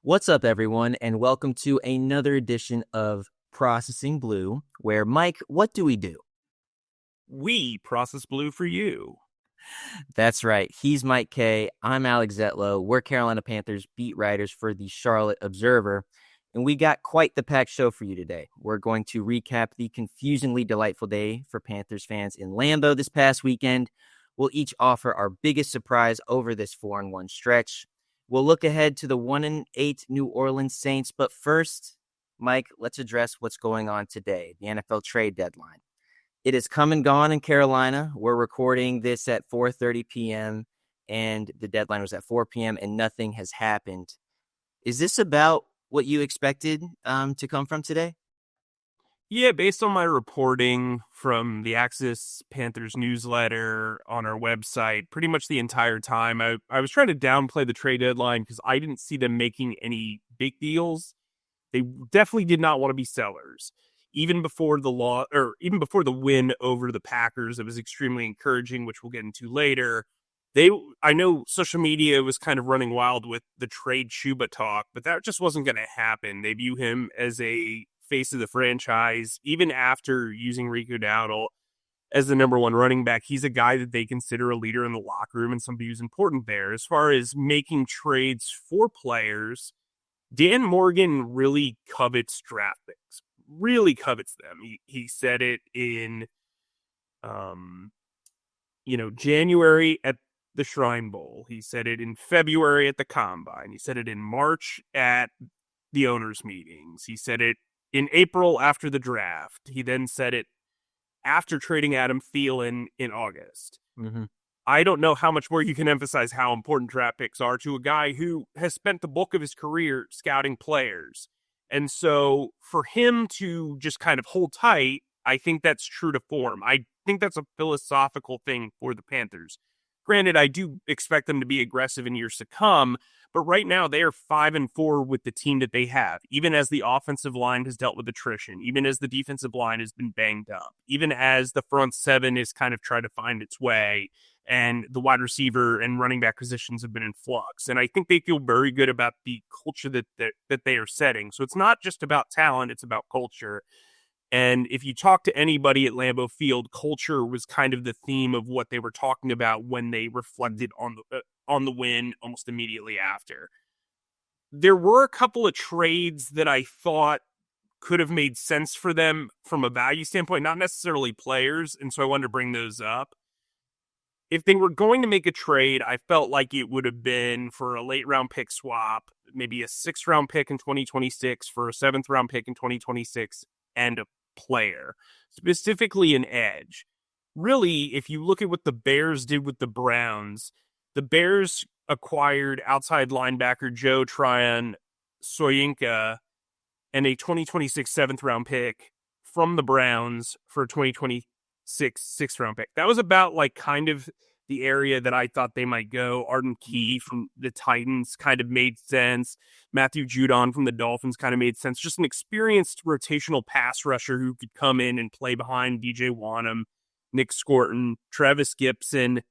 What's up, everyone, and welcome to another edition of Processing Blue, where, Mike, what do we do? We process blue for you. That's right. He's Mike Kaye. I'm Alex Zietlow. We're Carolina Panthers beat writers for the Charlotte Observer, and we got quite the packed show for you today. We're going to recap the confusingly delightful day for Panthers fans in Lambeau this past weekend. We'll each offer our biggest surprise over this 4-1 stretch. We'll look ahead to the 1-8 New Orleans Saints, but first, Mike, let's address what's going on today, the NFL trade deadline. It is come and gone in Carolina. We're recording this at 4:30 p.m., and the deadline was at 4 p.m., and nothing has happened. Is this about what you expected to come from today? Yeah, based on my reporting from the Axis Panthers newsletter on our website, pretty much the entire time, I was trying to downplay the trade deadline because I didn't see them making any big deals. They definitely did not want to be sellers. Even before the win over the Packers, it was extremely encouraging, which we'll get into later. I know social media was kind of running wild with the trade Chuba talk, but that just wasn't going to happen. They view him as a face of the franchise. Even after using Rico Dowdle as the number one running back, he's a guy that they consider a leader in the locker room and somebody who's important there. As far as making trades for players, Dan Morgan really covets draft picks. Really covets them. He said it in January at the Shrine Bowl. He said it in February at the Combine. He said it in March at the owners' meetings. He said it in April after the draft. He then said it after trading Adam Thielen in August. Mm-hmm. I don't know how much more you can emphasize how important draft picks are to a guy who has spent the bulk of his career scouting players. And so for him to just kind of hold tight, I think that's true to form. I think that's a philosophical thing for the Panthers. Granted, I do expect them to be aggressive in years to come, but right now they are 5-4 with the team that they have, even as the offensive line has dealt with attrition, even as the defensive line has been banged up, even as the front seven is kind of trying to find its way, and the wide receiver and running back positions have been in flux. And I think they feel very good about the culture that they are setting. So it's not just about talent, it's about culture. And if you talk to anybody at Lambeau Field, culture was kind of the theme of what they were talking about when they reflected on the win almost immediately after. There were a couple of trades that I thought could have made sense for them from a value standpoint, not necessarily players, and so I wanted to bring those up. If they were going to make a trade, I felt like it would have been for a late round pick swap, maybe a 6th round pick in 2026 for a 7th round pick in 2026 and a player, specifically an edge. Really, if you look at what the Bears did with the Browns, the Bears acquired outside linebacker Joe Tryon Soyinka and a 2026 7th round pick from the Browns for a 2026 6th round pick. That was about like kind of the area that I thought they might go. Arden Key from the Titans kind of made sense. Matthew Judon from the Dolphins kind of made sense. Just an experienced rotational pass rusher who could come in and play behind DJ Wanham, Nick Scorton, Travis Gibson,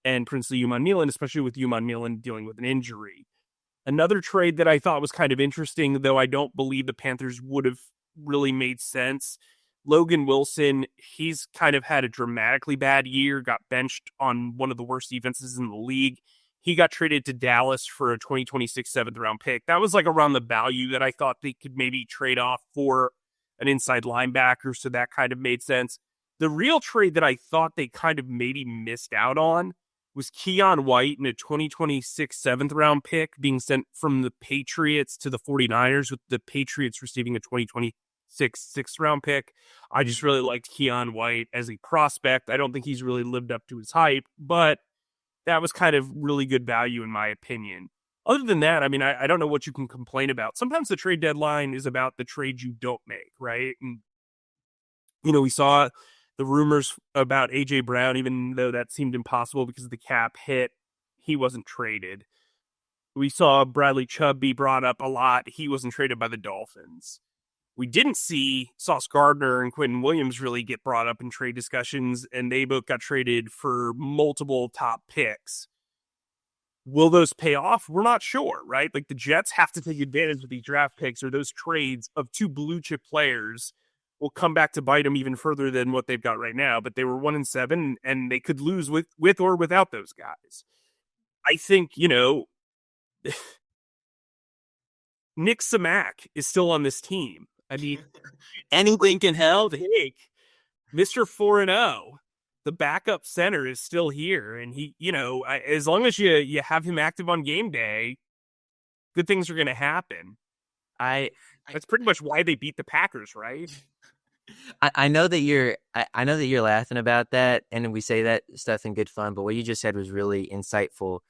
and Princely Uman-Milan, especially with Uman-Milan dealing with an injury. Another trade that I thought was kind of interesting, though I don't believe the Panthers would have really made sense. Logan Wilson, he's kind of had a dramatically bad year, got benched on one of the worst defenses in the league. He got traded to Dallas for a 2026 7th round pick. That was like around the value that I thought they could maybe trade off for an inside linebacker, so that kind of made sense. The real trade that I thought they kind of maybe missed out on was Keon White in a 2026 7th round pick being sent from the Patriots to the 49ers, with the Patriots receiving a 2026 6th round pick. I just really liked Keon White as a prospect. I don't think he's really lived up to his hype, but that was kind of really good value in my opinion. Other than that, I mean, I don't know what you can complain about. Sometimes the trade deadline is about the trade you don't make, right? And, we saw the rumors about A.J. Brown, even though that seemed impossible because the cap hit, he wasn't traded. We saw Bradley Chubb be brought up a lot. He wasn't traded by the Dolphins. We didn't see Sauce Gardner and Quentin Williams really get brought up in trade discussions, and they both got traded for multiple top picks. Will those pay off? We're not sure, right? Like the Jets have to take advantage of these draft picks or those trades of two blue chip players will come back to bite them even further than what they've got right now. But they were 1-7 and they could lose with or without those guys. I think, Nick Samak is still on this team. I mean, anything can help. Hey, Mr. 4-0. The backup center is still here. And he, as long as you have him active on game day, good things are going to happen. That's pretty much why they beat the Packers, right? I know that I know that you're laughing about that, and we say that stuff in good fun, but what you just said was really insightful.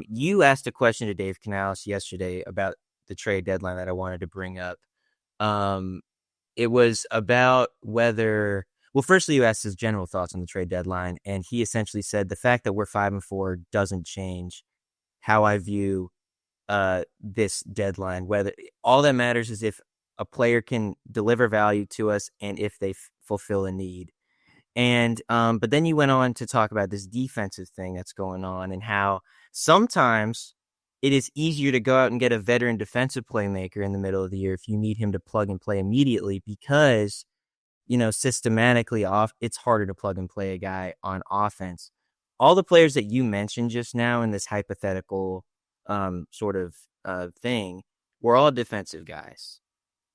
You asked a question to Dave Canales yesterday about the trade deadline that I wanted to bring up. It was about whether, well, firstly, you asked his general thoughts on the trade deadline, and he essentially said the fact that we're 5-4 doesn't change how I view this deadline. Whether all that matters is if a player can deliver value to us and if they fulfill a need. And but then you went on to talk about this defensive thing that's going on and how sometimes it is easier to go out and get a veteran defensive playmaker in the middle of the year if you need him to plug and play immediately because, systematically it's harder to plug and play a guy on offense. All the players that you mentioned just now in this hypothetical sort of thing were all defensive guys.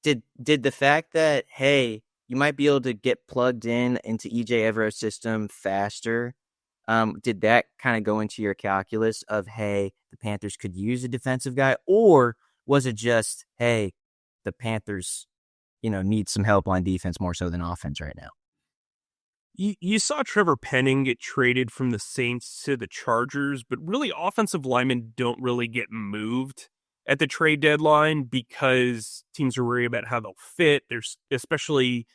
Did the fact that, hey, you might be able to get plugged into EJ Evero's system faster, did that kind of go into your calculus of, hey, the Panthers could use a defensive guy? Or was it just, hey, the Panthers, need some help on defense more so than offense right now? You saw Trevor Penning get traded from the Saints to the Chargers, but really offensive linemen don't really get moved at the trade deadline because teams are worried about how they'll fit. There's especially,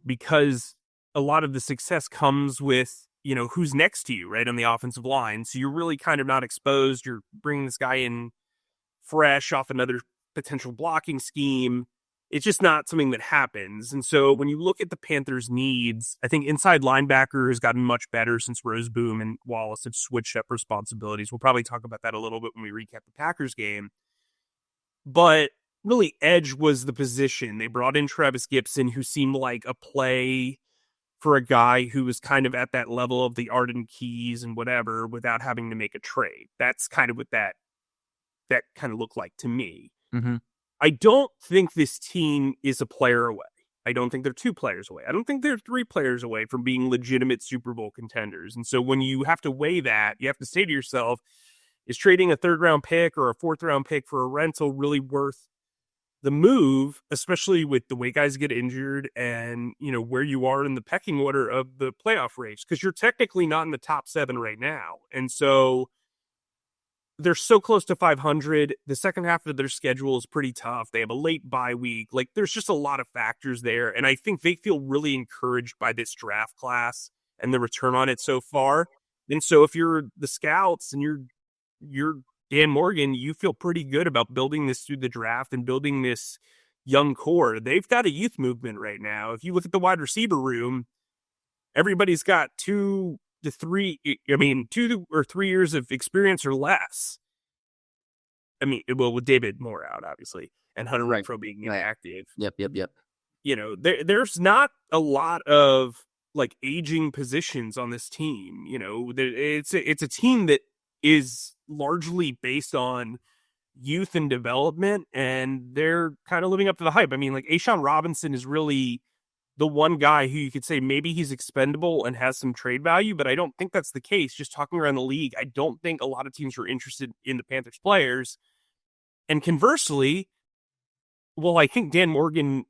because a lot of the success comes with, who's next to you, right, on the offensive line. So you're really kind of not exposed. You're bringing this guy in fresh off another potential blocking scheme. It's just not something that happens. And so when you look at the Panthers' needs, I think inside linebacker has gotten much better since Roseboom and Wallace have switched up responsibilities. We'll probably talk about that a little bit when we recap the Packers game. But really, edge was the position. They brought in Travis Gibson, who seemed like a play for a guy who was kind of at that level of the Arden Keys and whatever without having to make a trade. That's kind of what that kind of looked like to me. Mm-hmm. I don't think this team is a player away. I don't think they're 2 players away. I don't think they're 3 players away from being legitimate Super Bowl contenders. And so when you have to weigh that, you have to say to yourself, is trading a 3rd-round pick or a 4th-round pick for a rental really worth the move, especially with the way guys get injured and, where you are in the pecking order of the playoff race? Because you're technically not in the top 7 right now. And so they're so close to 500. The second half of their schedule is pretty tough. They have a late bye week. Like, there's just a lot of factors there. And I think they feel really encouraged by this draft class and the return on it so far. And so if you're the scouts and you're Dan Morgan, you feel pretty good about building this through the draft and building this young core. They've got a youth movement right now. If you look at the wide receiver room, everybody's got 2 or 3 years of experience or less. With David Moore out, obviously, and Hunter Renfrow being inactive. Yep. There's not a lot of like aging positions on this team. It's a team that is largely based on youth and development, and they're kind of living up to the hype. A'Shawn Robinson is really the one guy who you could say maybe he's expendable and has some trade value, but I don't think that's the case. Just talking around the league, I don't think a lot of teams are interested in the Panthers players. And conversely, I think Dan Morgan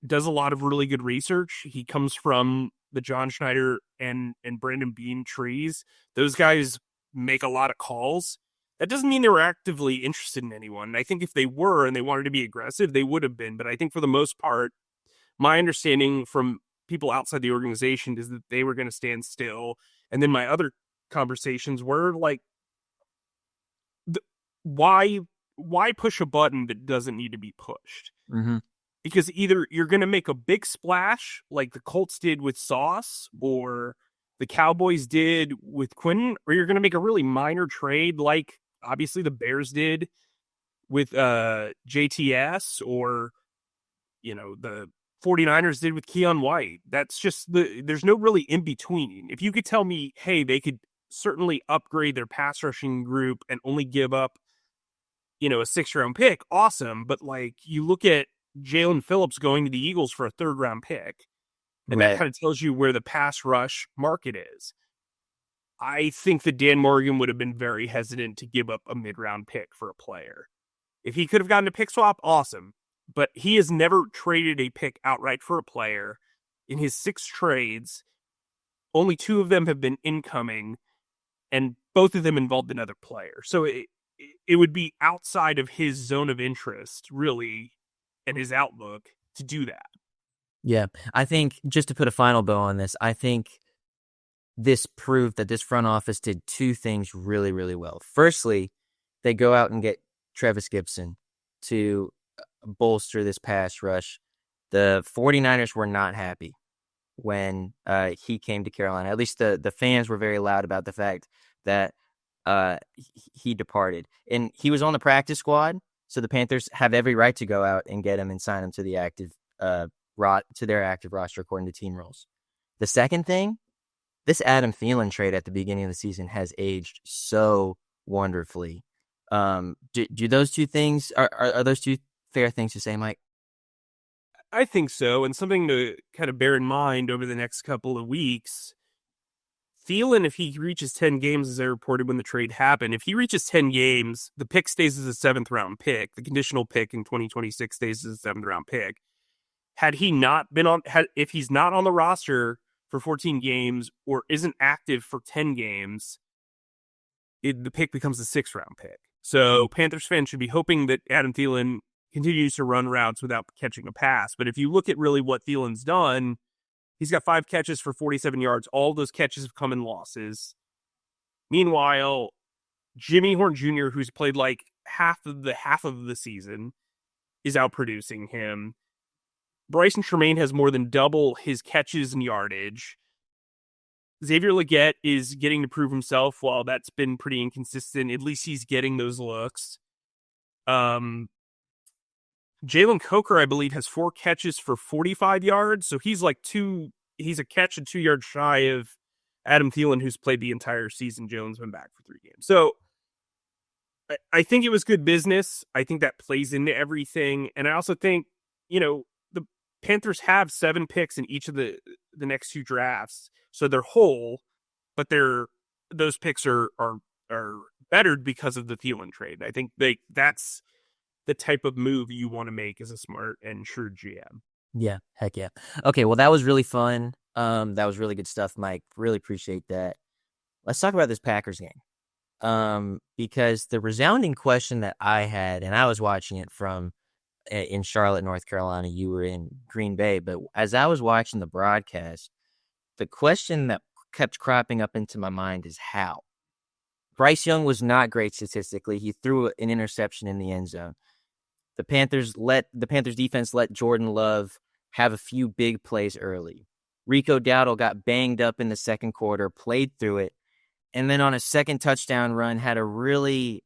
does a lot of really good research. He comes from the John Schneider and Brandon Beane trees. Those guys make a lot of calls. That doesn't mean they were actively interested in anyone. I think if they were and they wanted to be aggressive, they would have been. But I think for the most part, my understanding from people outside the organization is that they were going to stand still. And then my other conversations were like, why push a button that doesn't need to be pushed? Mm-hmm. Because either you're going to make a big splash like the Colts did with Sauce, or the Cowboys did with Quinn, or you're going to make a really minor trade like obviously the Bears did with JTS, or the 49ers did with Keon White. That's just there's no really in between. If you could tell me, hey, they could certainly upgrade their pass rushing group and only give up, a 6th-round pick, awesome. But like you look at Jalen Phillips going to the Eagles for a 3rd-round pick, and that Right. kind of tells you where the pass rush market is. I think that Dan Morgan would have been very hesitant to give up a mid-round pick for a player. If he could have gotten a pick swap, awesome. But he has never traded a pick outright for a player. In his 6 trades, only 2 of them have been incoming, and both of them involved another player. So it would be outside of his zone of interest, really, and his outlook to do that. Yeah. I think, just to put a final bow on this, I think this proved that this front office did 2 things really, really well. Firstly, they go out and get Trevis Gibson to bolster this pass rush. The 49ers were not happy when he came to Carolina. At least the fans were very loud about the fact that he departed. And he was on the practice squad, so the Panthers have every right to go out and get him and sign him to the active to their active roster according to team rules. The second thing, this Adam Thielen trade at the beginning of the season has aged so wonderfully. Do those 2 things are those 2 fair things to say, Mike? I think so, and something to kind of bear in mind over the next couple of weeks. Thielen, if he reaches 10 games, as I reported when the trade happened, if he reaches 10 games, the pick stays as a 7th-round pick. The conditional pick in 2026 stays as a 7th-round pick. If he's not on the roster for 14 games or isn't active for 10 games, the pick becomes a 6th-round pick. So Panthers fans should be hoping that Adam Thielen continues to run routes without catching a pass. But if you look at really what Thielen's done, he's got 5 catches for 47 yards. All those catches have come in losses. Meanwhile, Jimmy Horn Jr., who's played like half of the season, is outproducing him. Bryson Tremaine has more than double his catches and yardage. Xavier Legette is getting to prove himself. While that's been pretty inconsistent, at least he's getting those looks. Jalen Coker, I believe, has 4 catches for 45 yards. So he's a catch and 2 yards shy of Adam Thielen, who's played the entire season. Jones been back for 3 games. So I think it was good business. I think that plays into everything. And I also think, the Panthers have 7 picks in each of the next 2 drafts. So they're whole, but those picks are bettered because of the Thielen trade. I think that's the type of move you want to make as a smart and shrewd GM. Yeah, heck yeah. Okay, well, that was really fun. That was really good stuff, Mike. Really appreciate that. Let's talk about this Packers game. Because the resounding question that I had, and I was watching it from in Charlotte, North Carolina, you were in Green Bay, but as I was watching the broadcast, the question that kept cropping up into my mind is how. Bryce Young was not great statistically. He threw an interception in the end zone. The Panthers defense let Jordan Love have a few big plays early. Rico Dowdle got banged up in the second quarter, played through it, and then on a second touchdown run had a really,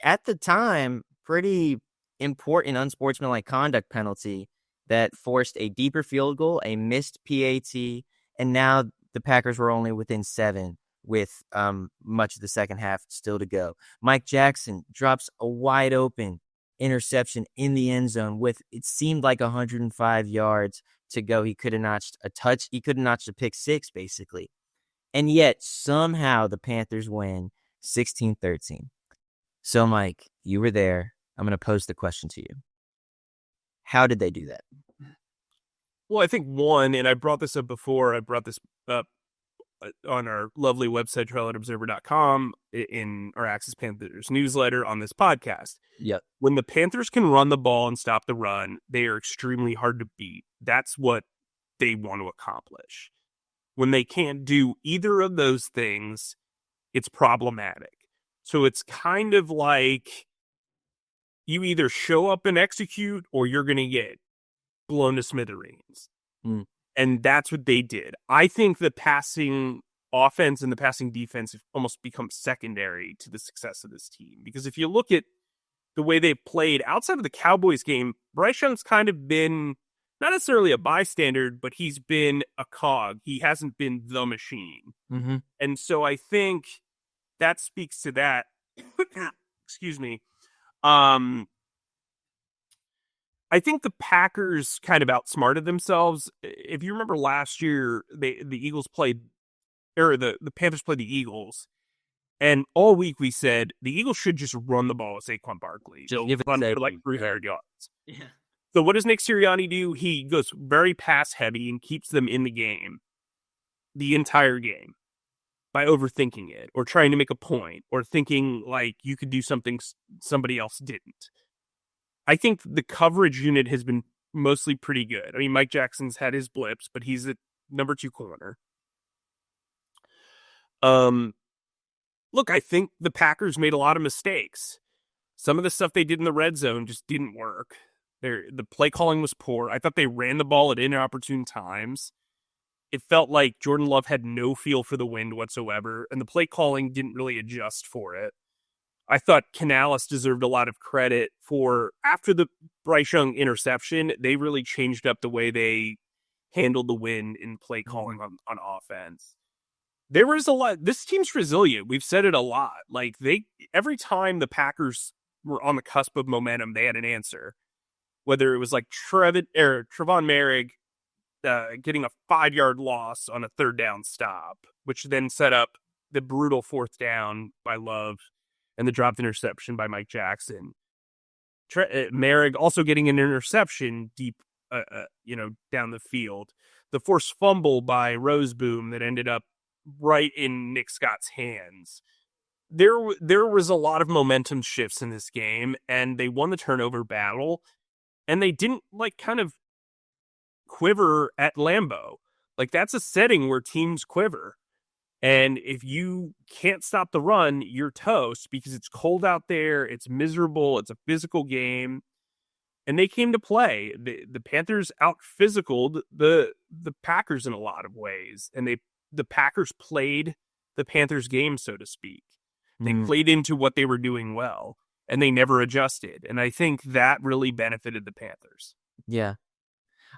at the time, pretty important unsportsmanlike conduct penalty that forced a deeper field goal, a missed PAT, and now the Packers were only within 7 with much of the second half still to go. Mike Jackson drops a wide open interception in the end zone with, it seemed like 105 yards to go. He could have notched a touch. He could have notched a pick 6, basically. And yet, somehow, the Panthers win 16-13. So, Mike, you were there. I'm going to pose the question to you. How did they do that? Well, I think one, and I brought this up before, I brought this up on our lovely website, charlotteobserver.com, in our Axis Panthers newsletter, on this podcast. Yep. When the Panthers can run the ball and stop the run, they are extremely hard to beat. That's what they want to accomplish. When they can't do either of those things, it's problematic. So it's kind of like you either show up and execute or you're going to get blown to smithereens. And that's what they did. I think the passing offense and the passing defense have almost become secondary to the success of this team. Because if you look at the way they've played outside of the Cowboys game, Bryce Young's kind of been not necessarily a bystander, but he's been a cog. He hasn't been the machine. Mm-hmm. And so I think that speaks to that. Excuse me. I think the Packers kind of outsmarted themselves. If you remember last year, the Eagles played, or the Panthers played the Eagles, and all week we said the Eagles should just run the ball with Saquon Barkley. Just They'll give it run to for like 300 yards. Yeah. So what does Nick Sirianni do? He goes very pass heavy and keeps them in the game the entire game by overthinking it or trying to make a point or thinking like you could do something somebody else didn't. I think the coverage unit has been mostly pretty good. I mean, Mike Jackson's had his blips, but he's a number 2 corner. Look, I think the Packers made a lot of mistakes. Some of the stuff they did in the red zone just didn't work. The play calling was poor. I thought they ran the ball at inopportune times. It felt like Jordan Love had no feel for the wind whatsoever, and the play calling didn't really adjust for it. I thought Canales deserved a lot of credit for, after the Bryce Young interception, they really changed up the way they handled the wind in play calling on offense. There was a lot. This team's resilient. We've said it a lot. Like every time the Packers were on the cusp of momentum, they had an answer. Whether it was like Trevon Merrick getting a 5-yard loss on a 3rd down stop, which then set up the brutal 4th down by Love and the dropped interception by Mike Jackson. Merrick also getting an interception deep, down the field. The forced fumble by Roseboom that ended up right in Nick Scott's hands. There was a lot of momentum shifts in this game, and they won the turnover battle, and they didn't kind of quiver at Lambeau. Like, that's a setting where teams quiver. And if you can't stop the run, you're toast because it's cold out there. It's miserable. It's a physical game. And they came to play. The Panthers out-physicaled the Packers in a lot of ways. And the Packers played the Panthers game, so to speak. They played into what they were doing well. And they never adjusted. And I think that really benefited the Panthers. Yeah.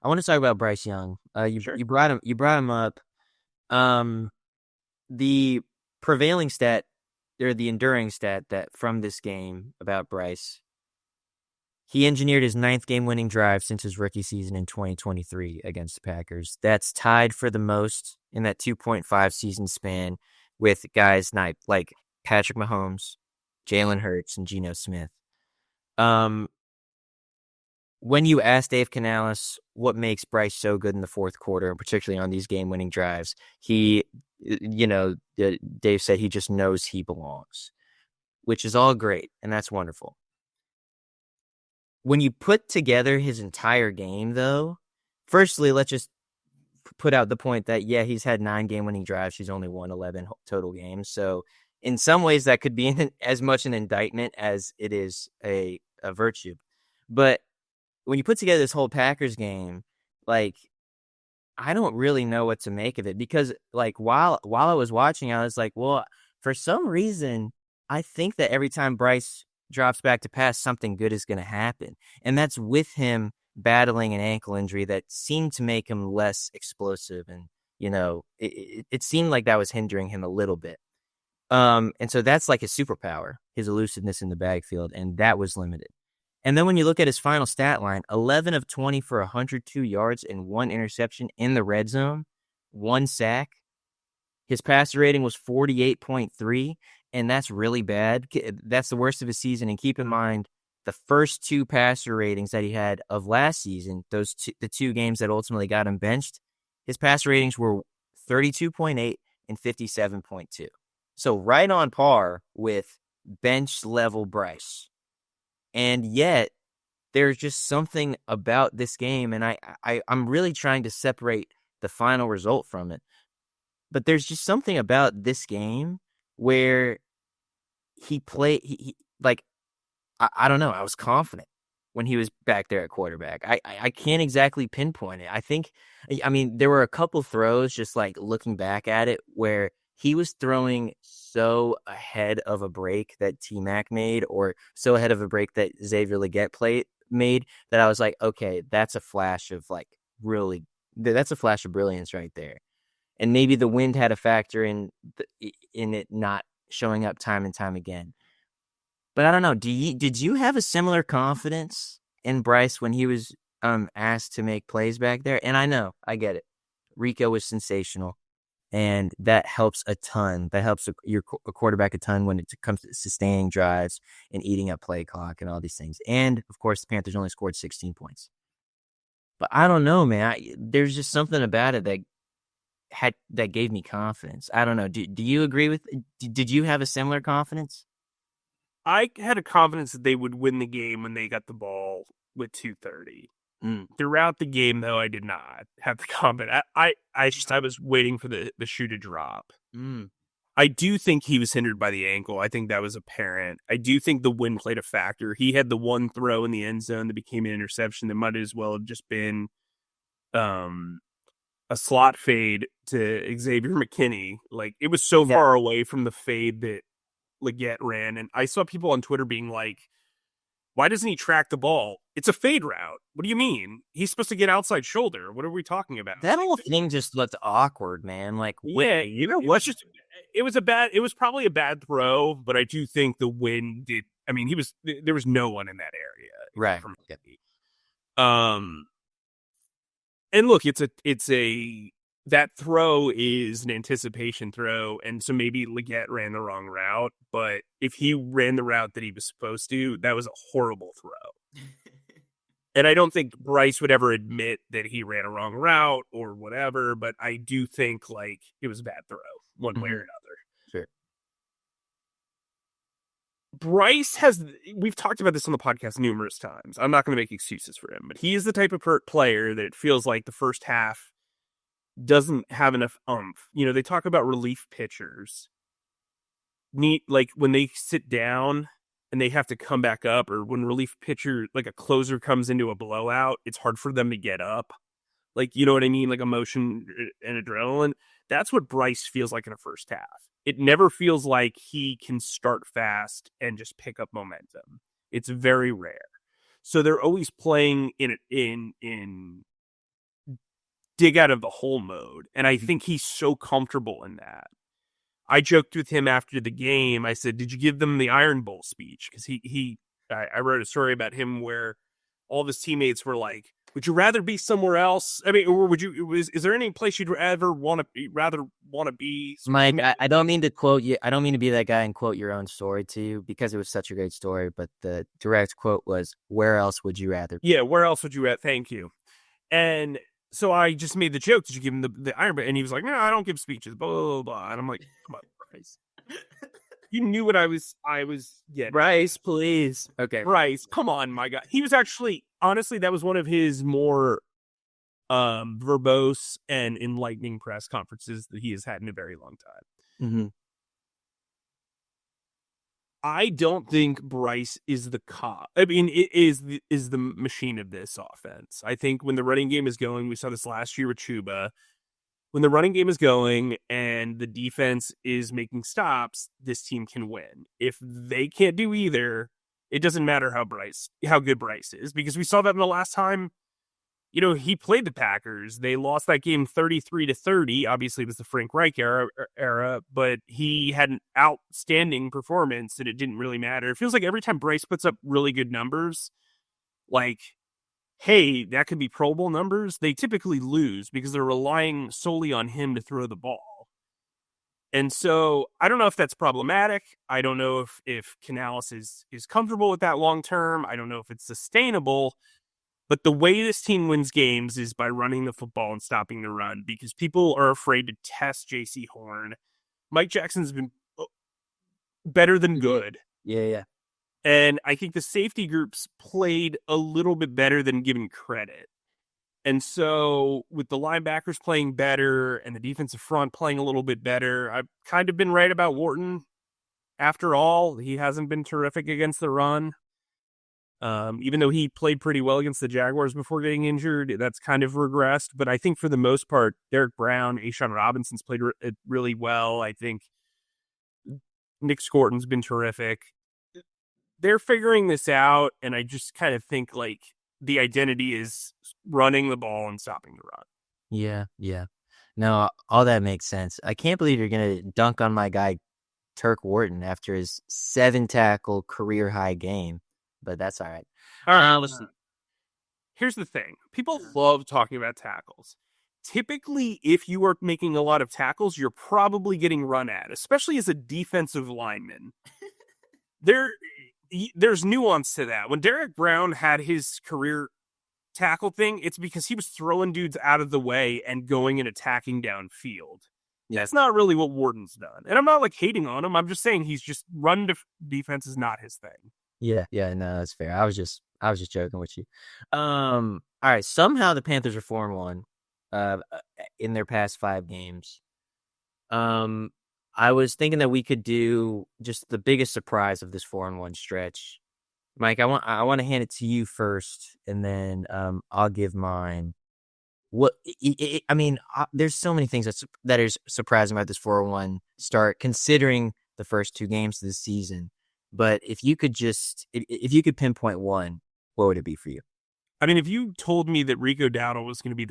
I want to talk about Bryce Young. Sure. You brought him up. The prevailing stat, or the enduring stat that from this game about Bryce, he engineered his 9th game-winning drive since his rookie season in 2023 against the Packers. That's tied for the most in that 2.5 season span with guys like Patrick Mahomes, Jalen Hurts, and Geno Smith. When you ask Dave Canales what makes Bryce so good in the 4th quarter, particularly on these game-winning drives, Dave said he just knows he belongs, which is all great, and that's wonderful. When you put together his entire game, though, firstly, let's just put out the point that, yeah, he's had 9 game-winning drives. He's only won 11 total games. So in some ways, that could be as much an indictment as it is a virtue. But when you put together this whole Packers game, I don't really know what to make of it because, while I was watching, I was like, well, for some reason, I think that every time Bryce drops back to pass, something good is going to happen. And that's with him battling an ankle injury that seemed to make him less explosive. And, it seemed like that was hindering him a little bit. And so that's like his superpower, his elusiveness in the backfield. And that was limited. And then when you look at his final stat line, 11 of 20 for 102 yards and 1 interception in the red zone, 1 sack. His passer rating was 48.3, and that's really bad. That's the worst of his season. And keep in mind, the first 2 passer ratings that he had of last season, the 2 games that ultimately got him benched, his passer ratings were 32.8 and 57.2. So right on par with bench-level Bryce. And yet, there's just something about this game, and I'm really trying to separate the final result from it. But there's just something about this game where he played, I don't know, I was confident. when he was back there at quarterback. I can't exactly pinpoint it. I mean, there were a couple throws just like looking back at it where he was throwing so ahead of a break that T-Mac made, or so ahead of a break that Xavier Legette made, that I was like, okay, that's a flash of like that's a flash of brilliance right there. And maybe the wind had a factor in it not showing up time and time again. But I don't know. Did you have a similar confidence in Bryce when he was asked to make plays back there? And I know, I get it. Rico was sensational, and that helps a ton. That helps a quarterback a ton when it comes to sustaining drives and eating up play clock and all these things. And of course, the Panthers only scored 16 points. But I don't know, man. There's just something about it that gave me confidence. I don't know. Do you agree with? Did you have a similar confidence? I had a confidence that they would win the game when they got the ball with 2:30. Throughout the game, though, I did not have the confidence. I was waiting for the shoe to drop. I do think he was hindered by the ankle. I think that was apparent. I do think the wind played a factor. He had the one throw in the end zone that became an interception that might as well have just been a slot fade to Xavier McKinney. Like, it was so far away from the fade that Legette ran. And I saw people on Twitter being like, why doesn't he track the ball? It's a fade route. What do you mean? He's supposed to get outside shoulder. What are we talking about? That whole thing just looked awkward, man. Like, yeah, you know what? It was probably a bad throw, but I do think the wind did. I mean, there was no one in that area, right? And look, that throw is an anticipation throw, and so maybe Legette ran the wrong route, but if he ran the route that he was supposed to, that was a horrible throw. And I don't think Bryce would ever admit that he ran a wrong route or whatever, but I do think like it was a bad throw one way or another. Sure. Bryce we've talked about this on the podcast numerous times. I'm not going to make excuses for him, but he is the type of player that it feels like the first half doesn't have enough oomph. You know, they talk about relief pitchers. Like when they sit down and they have to come back up, or when relief pitcher, like a closer, comes into a blowout, it's hard for them to get up. Like, you know what I mean? Like emotion and adrenaline. That's what Bryce feels like in a first half. It never feels like he can start fast and just pick up momentum. It's very rare. So they're always playing in dig out of the hole mode. And I think he's so comfortable in that. I joked with him after the game. I said, did you give them the Iron Bowl speech? Because I wrote a story about him where all of his teammates were like, would you rather be somewhere else? I mean, or is there any place you'd rather want to be? Mike, I don't mean to quote you. I don't mean to be that guy and quote your own story to you, because it was such a great story. But the direct quote was, where else would you rather be? Yeah, where else would you rather? Thank you. And so I just made the joke, did you give him the Iron Bowl? And he was like, no, I don't give speeches, blah, blah, blah. And I'm like, come on, Bryce. You knew what I was getting. Bryce, please. Okay. Bryce, come on, my guy. He was actually, honestly, that was one of his more verbose and enlightening press conferences that he has had in a very long time. Mm-hmm. I don't think Bryce is the cop. I mean, it is the machine of this offense. I think when the running game is going, we saw this last year with Chuba. When the running game is going and the defense is making stops, this team can win. If they can't do either, it doesn't matter how good Bryce is, because we saw that in the last time, you know, he played the Packers. They lost that game 33-30. Obviously, it was the Frank Reich era, but he had an outstanding performance, and it didn't really matter. It feels like every time Bryce puts up really good numbers, like, hey, that could be Pro Bowl numbers, they typically lose because they're relying solely on him to throw the ball. And so I don't know if that's problematic. I don't know if Canales is comfortable with that long term. I don't know if it's sustainable. But the way this team wins games is by running the football and stopping the run, because people are afraid to test J.C. Horn. Mike Jackson's been better than good. Yeah. And I think the safety groups played a little bit better than given credit. And so with the linebackers playing better and the defensive front playing a little bit better, I've kind of been right about Wharton. After all, he hasn't been terrific against the run. Even though he played pretty well against the Jaguars before getting injured, that's kind of regressed. But I think for the most part, Derek Brown, Ashawn Robinson's played really well. I think Nick Scorton's been terrific. They're figuring this out, and I just kind of think like the identity is running the ball and stopping the run. Yeah, yeah. No, all that makes sense. I can't believe you're gonna dunk on my guy Turk Wharton after his 7-tackle career high game, but that's all right. All right, listen. Here's the thing. People love talking about tackles. Typically, if you are making a lot of tackles, you're probably getting run at, especially as a defensive lineman. There's nuance to that. When Derek Brown had his career tackle thing, it's because he was throwing dudes out of the way and going and attacking downfield. Yeah. That's not really what Wharton's done. And I'm not like hating on him. I'm just saying he's just defense is not his thing. Yeah, no, that's fair. I was just joking with you. All right. Somehow the Panthers are 4-1 in their past 5 games. I was thinking that we could do just the biggest surprise of this 4-1 stretch. Mike, I want to hand it to you first, and then I'll give mine. There's so many things that is surprising about this 4-1 start, considering the first 2 games of the season. But if you could pinpoint one, what would it be for you? I mean, if you told me that Rico Dowdle was going to be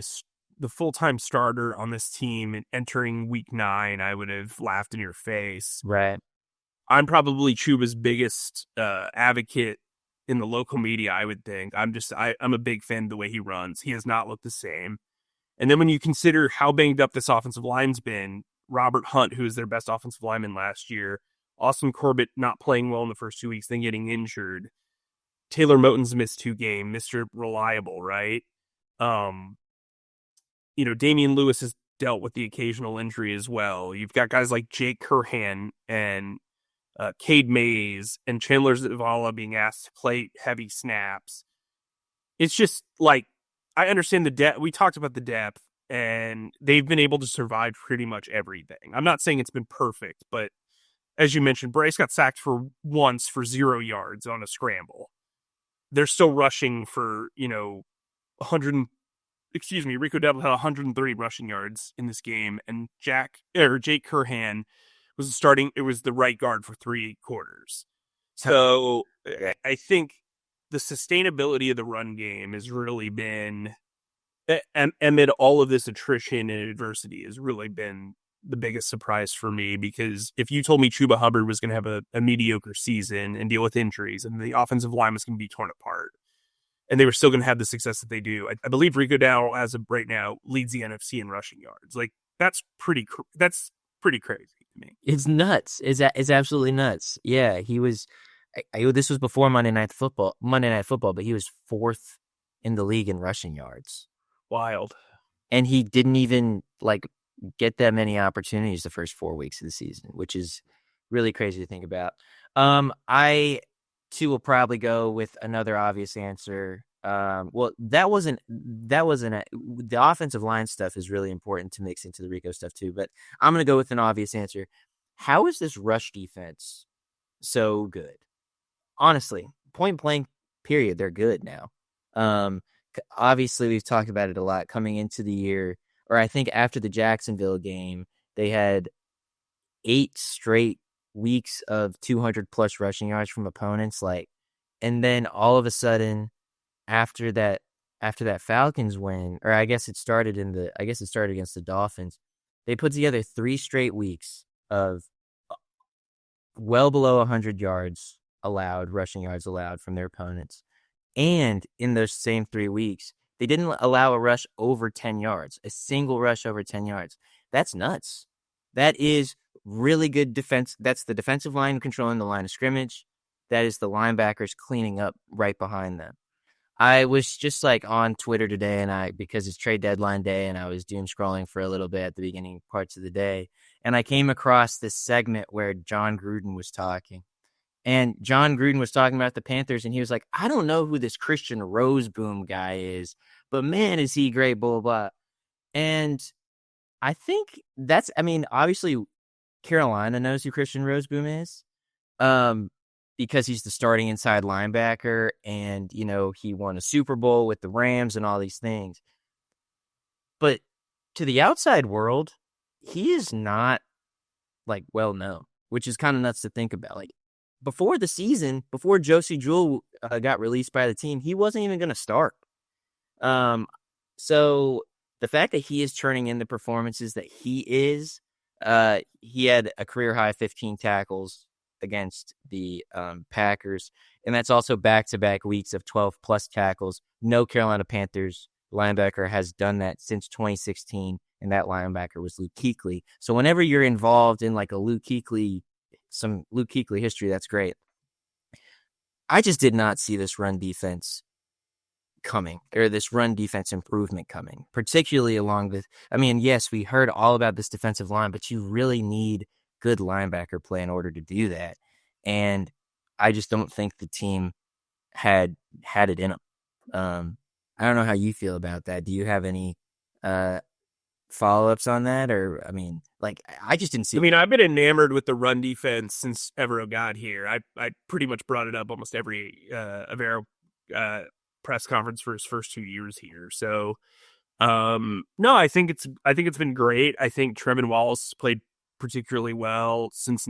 the full-time starter on this team and entering week 9, I would have laughed in your face. Right. I'm probably Chuba's biggest advocate in the local media, I would think. I'm a big fan of the way he runs. He has not looked the same. And then when you consider how banged up this offensive line's been, Robert Hunt, who was their best offensive lineman last year, Austin Corbett not playing well in the first 2 weeks, then getting injured. Taylor Moton's missed 2 games, Mr. Reliable, right? Damian Lewis has dealt with the occasional injury as well. You've got guys like Jake Curhan and Cade Mays and Chandler Zavala being asked to play heavy snaps. It's just like, I understand the depth. We talked about the depth, and they've been able to survive pretty much everything. I'm not saying it's been perfect, but as you mentioned, Bryce got sacked for 0 yards on a scramble. They're still rushing for, 100. Rico Dowdle had 130 rushing yards in this game, and Jake Curhan was starting. It was the right guard for 3 quarters. So I think the sustainability of the run game has really been, and amid all of this attrition and adversity, has really been the biggest surprise for me. Because if you told me Chuba Hubbard was going to have a mediocre season and deal with injuries, and the offensive line was going to be torn apart, and they were still going to have the success that they do, I believe Rico Dowdle, as of right now, leads the NFC in rushing yards. Like, that's pretty crazy to me. It's nuts. It's absolutely nuts. Yeah, he was. This was before Monday Night Football, but he was 4th in the league in rushing yards. Wild. And he didn't even get that many opportunities the first 4 weeks of the season, which is really crazy to think about. I too will probably go with another obvious answer. The offensive line stuff is really important to mix into the Rico stuff too, but I'm going to go with an obvious answer. How is this rush defense so good? Honestly, point blank period, they're good now. Obviously we've talked about it a lot coming into the year, or I think after the Jacksonville game, they had 8 straight weeks of 200 plus rushing yards from opponents. And then all of a sudden, after that Falcons win, or I guess it started against the Dolphins, they put together 3 straight weeks of well below 100 rushing yards allowed from their opponents. And in those same 3 weeks, they didn't allow a rush over 10 yards, a single rush over 10 yards. That's nuts. That is really good defense. That's the defensive line controlling the line of scrimmage. That is the linebackers cleaning up right behind them. I was just on Twitter today, because it's trade deadline day, and I was doom scrolling for a little bit at the beginning parts of the day, and I came across this segment where John Gruden was talking. And John Gruden was talking about the Panthers, and he was like, I don't know who this Christian Roseboom guy is, but man, is he great, blah, blah, blah. And I think obviously Carolina knows who Christian Roseboom is. because he's the starting inside linebacker and, he won a Super Bowl with the Rams and all these things. But to the outside world, he is not like well known, which is kind of nuts to think about. Like before the season, before Josie Jewell got released by the team, he wasn't even going to start. So the fact that he is turning in the performances that he had a career high 15 tackles against the Packers, and that's also back-to-back weeks of 12 plus tackles. No Carolina Panthers linebacker has done that since 2016, and that linebacker was Luke Kuechly. So whenever you're involved in like some Luke Kuechly history, that's great. I just did not see this run defense coming, or this run defense improvement coming, particularly along the, yes, we heard all about this defensive line, but you really need good linebacker play in order to do that. And I just don't think the team had it in them. I don't know how you feel about that. Do you have any follow-ups on that? Or, I just didn't see it. I've been enamored with the run defense since Evero got here. I pretty much brought it up almost every Evero press conference for his first 2 years here. So, no, I think it's been great. I think Trevin Wallace played particularly well since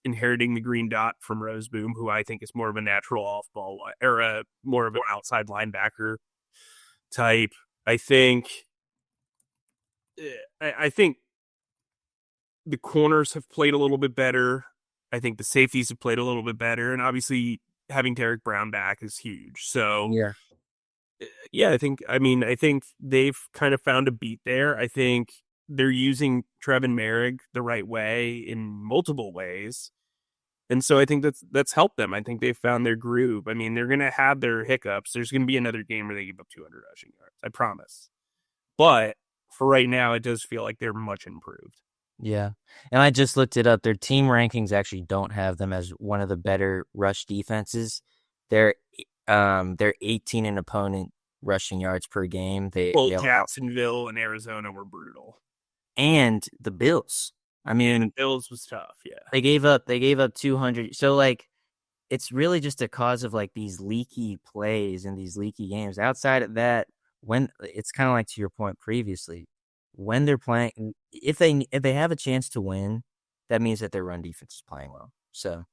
inheriting the green dot from Roseboom, who I think is more of a natural off-ball era, more of an outside linebacker type. I think the corners have played a little bit better. I think the safeties have played a little bit better, and obviously having Derek Brown back is huge. So yeah, I think they've kind of found a beat there. I think they're using Trevin Merrick the right way in multiple ways. And so I think that's helped them. I think they've found their groove. They're going to have their hiccups. There's going to be another game where they give up 200 rushing yards. I promise. But for right now, it does feel like they're much improved. Yeah. And I just looked it up. Their team rankings actually don't have them as one of the better rush defenses. They're 18 in opponent rushing yards per game. Jacksonville and Arizona were brutal. And the Bills. The Bills was tough, yeah. They gave up 200. So it's really just a cause of these leaky plays and these leaky games. Outside of that, when it's kind of like to your point previously, when they're playing, if they have a chance to win, that means that their run defense is playing well. So,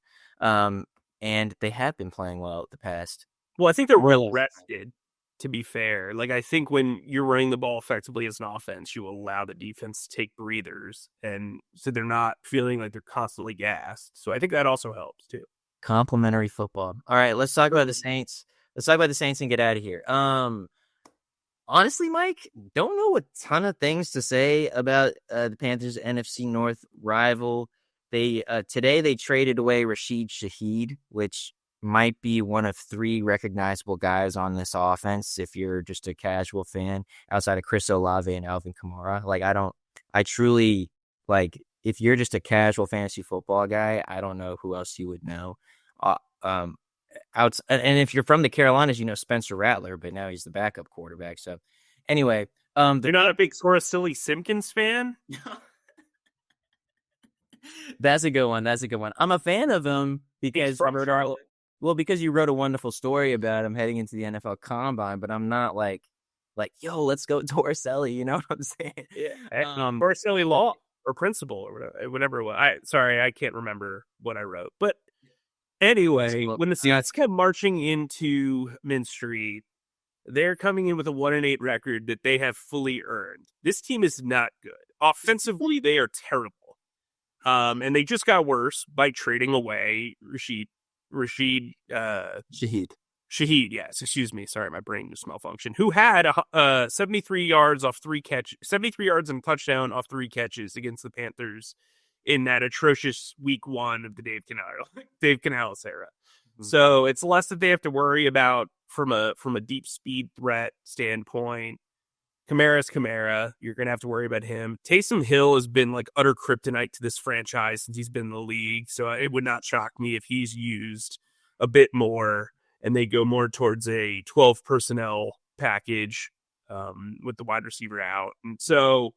and they have been playing well the past. Well, I think they're well rested, to be fair. I think when you're running the ball effectively as an offense, you allow the defense to take breathers, and so they're not feeling like they're constantly gassed. So I think that also helps too. Complimentary football. All right, let's talk about the Saints. Let's talk about the Saints and get out of here. Honestly, Mike, don't know a ton of things to say about the Panthers' NFC North rival. Today they traded away Rashid Shaheed, which might be one of 3 recognizable guys on this offense if you're just a casual fan, outside of Chris Olave and Alvin Kamara. If you're just a casual fantasy football guy, I don't know who else you would know. And if you're from the Carolinas, Spencer Rattler, but now he's the backup quarterback. So anyway, you're not a big Silly Simpkins fan? That's a good one. I'm a fan of him because you wrote a wonderful story about him heading into the NFL Combine, but I'm not like, yo, let's go Torricelli. You know what I'm saying? Yeah. Torricelli Law or Principal or whatever it was. I can't remember what I wrote. But anyway, when the Saints kept marching into Mint Street, they're coming in with a 1-8 record that they have fully earned. This team is not good. Offensively, they are terrible. And they just got worse by trading away Shaheed, yes. Excuse me. Sorry, my brain just malfunctioned. Who had 73 yards off 3 catches, 73 yards and a touchdown off 3 catches against the Panthers in that atrocious week 1 of the Dave Canales era. Mm-hmm. So it's less that they have to worry about from a deep speed threat standpoint. Kamara's Kamara. You're going to have to worry about him. Taysom Hill has been utter kryptonite to this franchise since he's been in the league. So it would not shock me if he's used a bit more and they go more towards a 12 personnel package with the wide receiver out. And so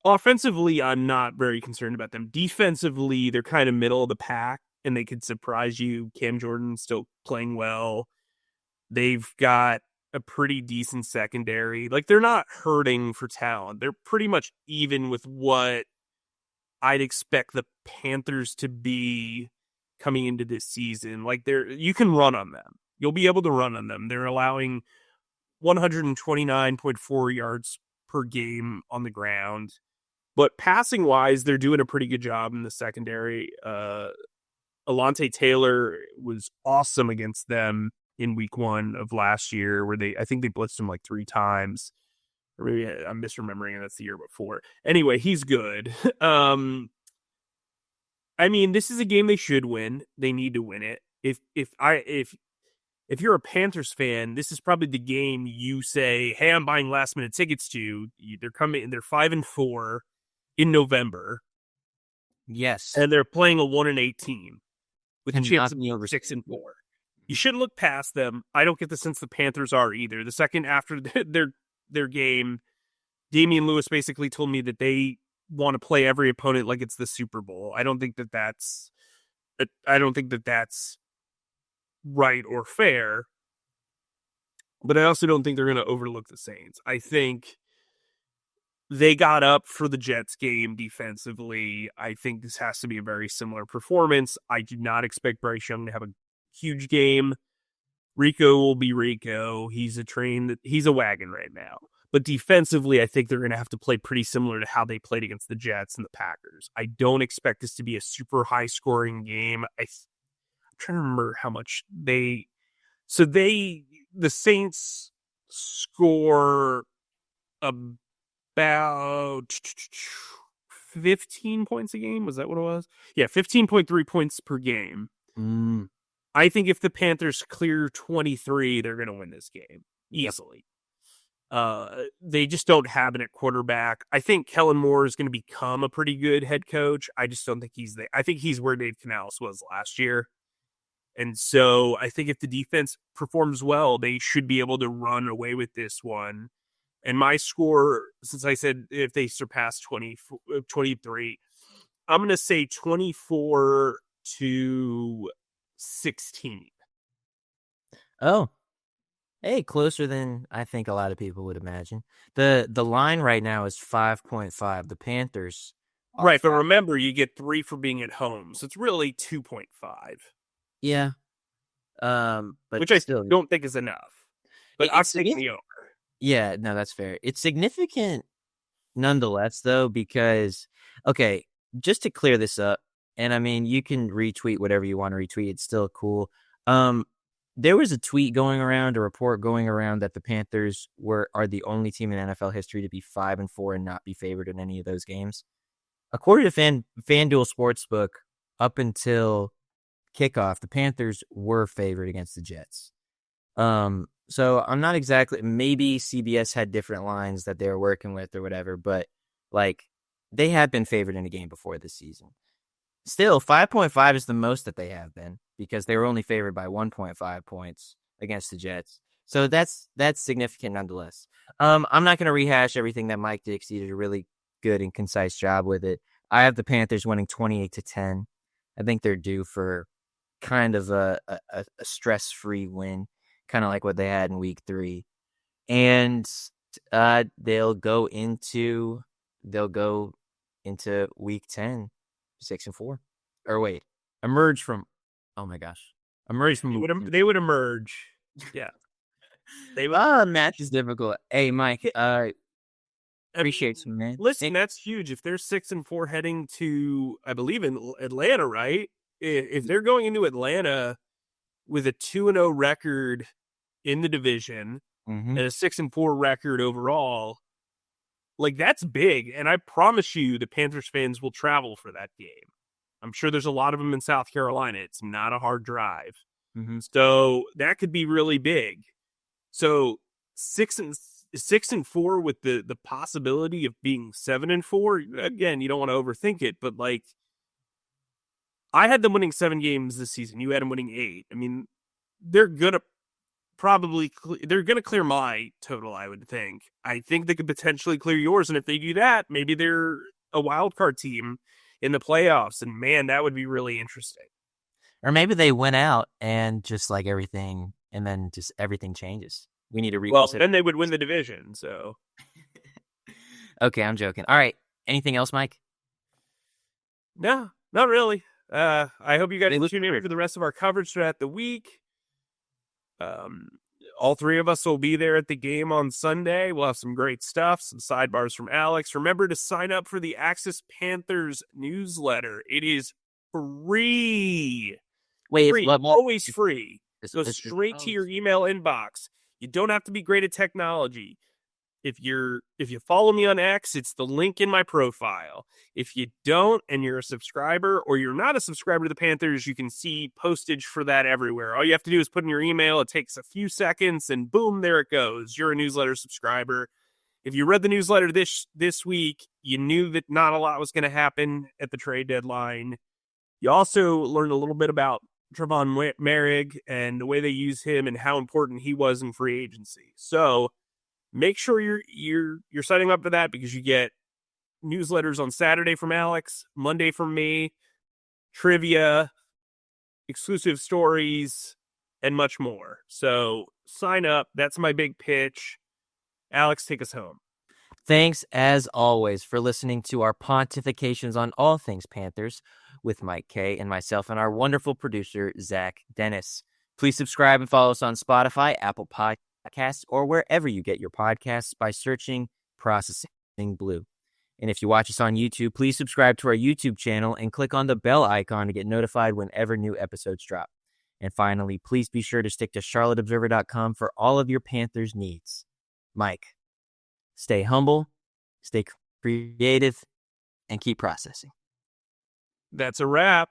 offensively, I'm not very concerned about them. Defensively, they're kind of middle of the pack. and they could surprise you. Cam Jordan's still playing well. They've got a pretty decent secondary. Like, they're not hurting for talent. They're pretty much even with what I'd expect the Panthers to be coming into this season. Like, you can run on them. You'll be able to run on them. They're allowing 129.4 yards per game on the ground. But passing wise, they're doing a pretty good job in the secondary. Alontae Taylor was awesome against them in week 1 of last year, where I think they blitzed him like 3 times. Or maybe I'm misremembering, and that's the year before. Anyway, he's good. I mean, this is a game they should win. They need to win it. If you're a Panthers fan, this is probably the game you say, "Hey, I'm buying last minute tickets to." They're 5-4 in November. Yes. And they're playing a 1-8 team with a chance of being over 6-4. You shouldn't look past them. I don't get the sense the Panthers are either. The second after their game, Damian Lewis basically told me that they want to play every opponent like it's the Super Bowl. I don't think that that's right or fair. But I also don't think they're going to overlook the Saints. I think they got up for the Jets game defensively. I think this has to be a very similar performance. I do not expect Bryce Young to have a huge game. Rico will be Rico. He's a wagon right now. But defensively, I think they're going to have to play pretty similar to how they played against the Jets and the Packers. I don't expect this to be a super high-scoring game. I'm trying to remember how much the Saints score about 15 points a game. Was that what it was? Yeah, 15.3 points per game. I think if the Panthers clear 23, they're going to win this game easily. They just don't have it at quarterback. I think Kellen Moore is going to become a pretty good head coach. I just don't think he's there. I think he's where Dave Canales was last year. And so I think if the defense performs well, they should be able to run away with this one. And my score, since I said if they surpass 23, I'm going to say 24-16. Oh, hey, closer than I think a lot of people would imagine. The line right now is 5.5. The Panthers. Right, but remember, you get 3 for being at home, so it's really 2.5. Yeah. But which I still don't think is enough. But I'm taking the over. Yeah, no, that's fair. It's significant nonetheless, though, because, okay, just to clear this up, and I mean, you can retweet whatever you want to retweet. It's still cool. There was a tweet going around, a report going around that the Panthers are the only team in NFL history to be 5-4 and not be favored in any of those games. According to FanDuel Sportsbook, up until kickoff, the Panthers were favored against the Jets. So I'm not exactly, maybe CBS had different lines that they were working with or whatever, but like they had been favored in a game before this season. Still, 5.5 is the most that they have been because they were only favored by 1.5 points against the Jets. So that's significant nonetheless. I'm not going to rehash everything that Mike did because he did a really good and concise job with it. I have the Panthers winning 28-10. I think they're due for kind of a stress-free win, kind of like what they had in week 3. And they'll go into week 10 6-4. Or wait, emerge from They would emerge. Yeah. They would. Match is difficult. Hey, Mike, appreciate you, man. Listen, that's huge. If they're 6-4 heading to, I believe, in Atlanta, right? If they're going into Atlanta with a 2-0 record in the division and a 6-4 record overall, like that's big. And I promise you, the Panthers fans will travel for that game. I'm sure there's a lot of them in South Carolina. It's not a hard drive. So that could be really big. So 6-4 with the possibility of being 7-4. Again, you don't want to overthink it, but like I had them winning 7 games this season. You had them winning 8. I mean, they're gonna clear my total. I would think. I think they could potentially clear yours, and if they do that, maybe they're a wild card team in the playoffs. And man, that would be really interesting. Or maybe they went out and just like everything, and then just everything changes. We need to Well, reconsider. then they would win the division. So Okay, I'm joking. All right. Anything else, Mike? no, not really. I hope you guys They look tune in weird. for the rest of our coverage throughout the week. Um, all three of us will be there at the game on Sunday. We'll have some great stuff, some sidebars from Alex. Remember to sign up for the Axis Panthers newsletter. It is free. Wait, Free. what more? Always free. Goes It's straight to your email inbox. You don't have to be great at technology. If you follow me on X, it's the link in my profile. If you don't and you're a subscriber or you're not a subscriber to the Panthers, you can see postage for that everywhere. All you have to do is put in your email. It takes a few seconds and boom, there it goes. You're a newsletter subscriber. If you read the newsletter this week, you knew that not a lot was going to happen at the trade deadline. You also learned a little bit about Trevon Merrick and the way they use him and how important he was in free agency. So make sure you're signing up for that, because you get newsletters on Saturday from Alex, Monday from me, trivia, exclusive stories, and much more. So sign up. That's my big pitch. Alex, take us home. Thanks, as always, for listening to our pontifications on all things Panthers with Mike Kaye and myself and our wonderful producer, Zach Dennis. Please subscribe and follow us on Spotify, Apple Podcasts, or wherever you get your podcasts by searching Processing Blue. And if you watch us on YouTube, please subscribe to our YouTube channel and click on the bell icon to get notified whenever new episodes drop. And finally, please be sure to stick to charlotteobserver.com for all of your Panthers needs. Mike, stay humble, stay creative, and keep processing. That's a wrap.